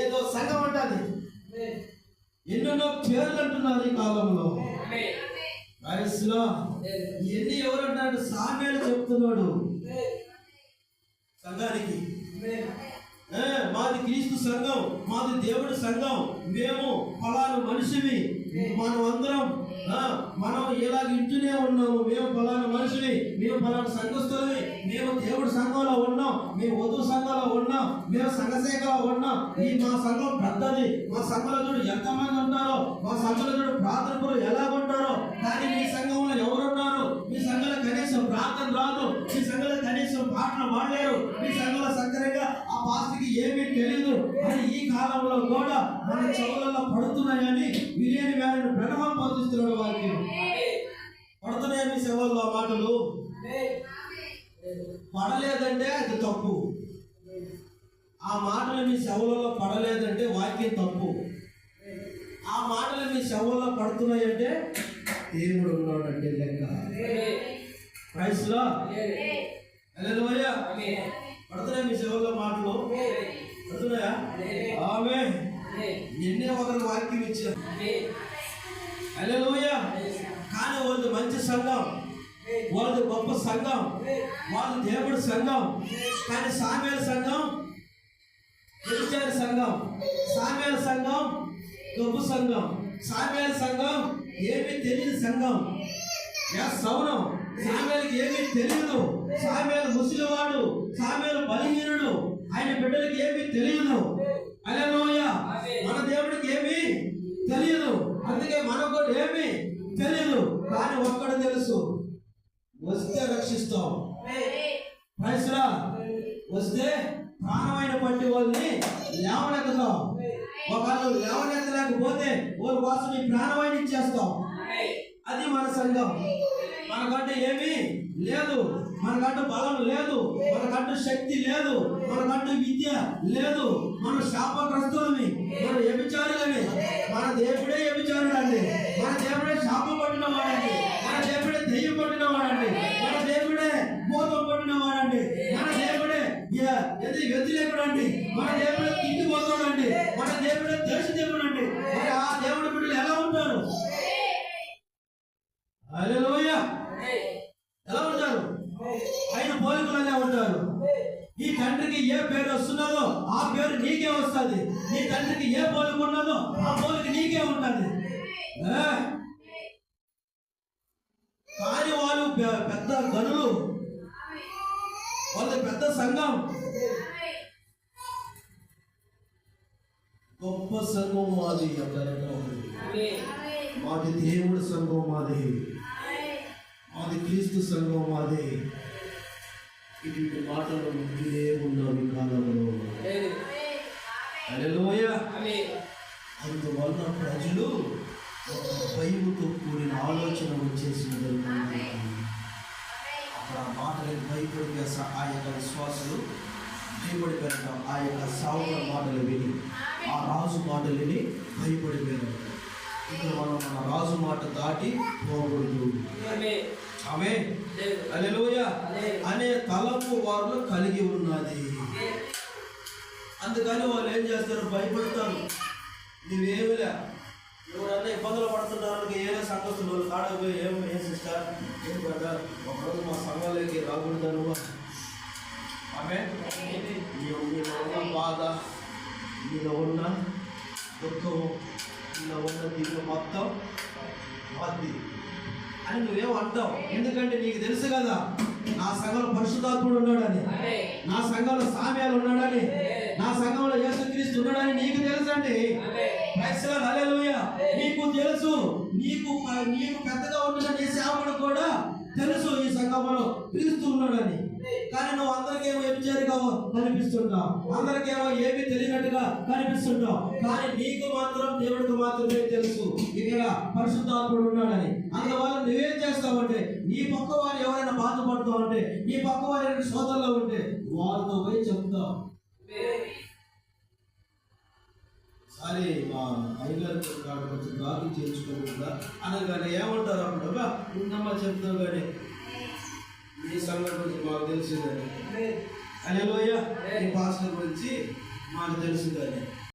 ఏదో సంఘం అంటాది, ఎన్నెన్నో పేర్లు అంటున్నారు ఈ కాలంలో. వయసులో ఎన్ని ఎవరు అంటాడు? సామ్యాలు చెప్తున్నాడు సంఘానికి, మాది క్రీస్తు సంఘం, మాది దేవుడి సంఘం, మేము ఫలానా మనిషివి, మనం అందరం మనం ఇలాగ ఇంటూనే ఉన్నాము, మేము ఫలానా మనిషివి, మేము ఫలానా సంఘస్థులవి, మేము దేవుడి సంఘంలో ఉన్నాం, మేము వధువు సంఘంలో ఉన్నాం, మేము సంఘశాఖలో ఉన్నాం, మా సంఘం పెద్దది, మా సంఘంలో చూడు ఎంతమంది ఉంటారో, మా సంఘంలో చూడు ప్రార్థనలు ఎలాగుంటారో. కానీ మీ సంఘంలో ఎవరున్నారు? మీ సంఘంలో కనీసం ప్రార్థన రాదు, మీ సంఘంలో కనీసం పాటలు పాడలేరు, మీ సంఘంలో సక్కరగా ఆ పాస్టర్కి ఏమీ తెలియదు అని ఈ కాలంలో కూడా మన చెవులలో పడుతున్నాయని విలేని వారిని ప్రణవం పొందిస్తున్నాడు. వారికి పడుతున్నాయి మీ సేవల్లో ఆ మాటలు. పడలేదంటే అది తప్పు. ఆ మాటలు మీ సేవలలో పడలేదంటే వాక్యం తప్పు. ఆ మాటలు మీ సేవల్లో పడుతున్నాయంటే దేవుడు ఉన్నాడంటే లెక్క. ప్రైస్లో హల్లెలూయా. పడుతున్నాయి మీ సేవల్లో మాటలు పడుతున్నాయా? ఆమె నిన్నే ఒకరు వాక్యం ఇచ్చారు, హల్లెలూయా. కానీ వాళ్ళది మంచి సంఘం, వాళ్ళది గొప్ప సంఘం, వాళ్ళది దేవుడి సంఘం. కానీ సామ్యాల సంఘం వ్యభిచారి సంఘం, సామ్యాల సంఘం గొప్ప సంఘం, సామ్యాల సంఘం ఏమీ తెలియదు సంఘం. సౌనం సామ్యాలకి ఏమీ తెలియదు. సామ్యాలు ముసలివాడు, సామ్యాలు బలహీనుడు, ఆయన బిడ్డలకి ఏమీ తెలియదు. హల్లెలూయా. మన దేవుడికి ఏమీ తెలియదు, అందుకే మనకు కూడా ఏమీ తెలియదు. కానీ ఒక్కడు తెలుసు, వస్తే రక్షిస్తాం. ప్రైస్లా వస్తే ప్రాణమైన పట్టి వాళ్ళని లేవనెత్తుతాం. ఒకళ్ళు లేవనెత్తలేకపోతే వాళ్ళ కోసం ఈ ప్రాణమైన ఇచ్చేస్తాం. అది మన సంఘం. మనకంటూ ఏమీ లేదు, మనకంటూ బలం లేదు, మనకంటూ శక్తి లేదు, మనకంటూ విద్య లేదు, మన శాపగ్రస్తులమి, మన వ్యభిచారులమి. మన దేవుడే వ్యభిచారుడు అండి, మన దేవుడే శాపం పట్టిన వాడండి, మన దేవుడే దెయ్యం పట్టిన వాడండి, మన దేవుడే భూతం పట్టిన వాడండి, మన దేవుడే వ్యతిరేకుడు అండి, మన దేవుడే తిండిపోతాడు అండి, మన దేవుడే దేశ దేవుడు అండి. మరి ఆ దేవుడి బిడ్డలు ఎలా ఉంటారు? హల్లెలూయా. ఎలా ఉంటారు? ఆయన పోలికలుగా ఉంటారు. ఈ తండ్రికి ఏ పేరు వస్తున్నదో ఆ పేరు నీకే వస్తుంది. నీ తండ్రికి ఏ పోలిక ఉన్నదో ఆ పోలిక నీకే ఉంటుంది. కానీ వాళ్ళు పెద్ద గనులు, వాళ్ళ పెద్ద సంఘం, గొప్ప సంఘం మాది అంటారు. మాది దేవుడి సంఘం, మాది క్రీస్తు సంఘం, మాది. ఇటువంటి మాటలు ముందే ఉన్నాం ఈ కాలంలో. హల్లెలూయా. అందువల్ల ప్రజలు భయముతో కూడిన ఆలోచన వచ్చేసింది. అక్కడ ఆ మాటలకు భయపడిపోయి ఆ యొక్క విశ్వాసులు భయపడిపోయారు. ఆ యొక్క సావుల మాటలు విని, ఆ రాజు మాటలు విని భయపడిపోయారు. ఇక్కడ మనం మన రాజు మాట దాటి పోకూడదు. ఆమేన్. హల్లెలూయా అనే తలంపు వారిలో కలిగి ఉన్నది. అందుకని వాళ్ళు ఏం చేస్తారు? భయపడతారు. నువ్వేమిలే, ఎవరన్నా ఇబ్బందులు పడుతున్నారు, ఏదో సంగతులు వాళ్ళు కాడపోయి ఏం సిస్టర్ ఏం పెడతారు, ఒకరోజు మా సంఘంలోకి రాకూడదు. ఆమేన్. నీలో ఉన్న బాధ, నీలో ఉన్న దుఃఖం, నీలో ఉన్న దీంట్లో మొత్తం వద్ది అని నువ్వేమంటావు. ఎందుకంటే నీకు తెలుసు కదా నా సంఘంలో పరిశుద్ధాత్ముడు ఉన్నాడని, నా సంఘంలో సామ్యాలు ఉన్నాడని, నా సంఘంలో యేసుక్రీస్తు ఉన్నాడని నీకు తెలుసు అండి. హల్లెలూయా. నీకు తెలుసు, నీకు పెద్దగా ఉన్న నీ సేవకుడు కూడా తెలుసు ఈ సంఘంలో క్రీస్తు ఉన్నాడని. కానీ నువ్వు అందరికేమో వ్యభిచారిగా కనిపిస్తున్నావు, అందరికేమో ఏమీ తెలియనట్టుగా కనిపిస్తున్నావు. కానీ నీకు మాత్రం దేవుడికి మాత్రమే తెలుసు ఇక్కడ పరిశుద్ధాత్ముడు ఉన్నాడని. అందువల్ల నువ్వేం చేస్తావంటే, నీ పక్క వారు ఎవరైనా బాధపడుతూ ఉంటే, నీ పక్క వారు ఎవరైనా సోదరులో ఉంటే వాళ్ళతో పోయి చెప్తావు. సరే మా అయ్యగారితో కాదు కొంచెం గాలి చేయించుకోకుండా అనగానే ఏమంటారు? అప్పుడు ఉండమ్మా చెప్తావు, కానీ ఈ సంఘటన గురించి మాకు తెలిసిందని. హల్లెలూయా. ఈ పాస్టర్ గురించి మాకు తెలుసు కానీ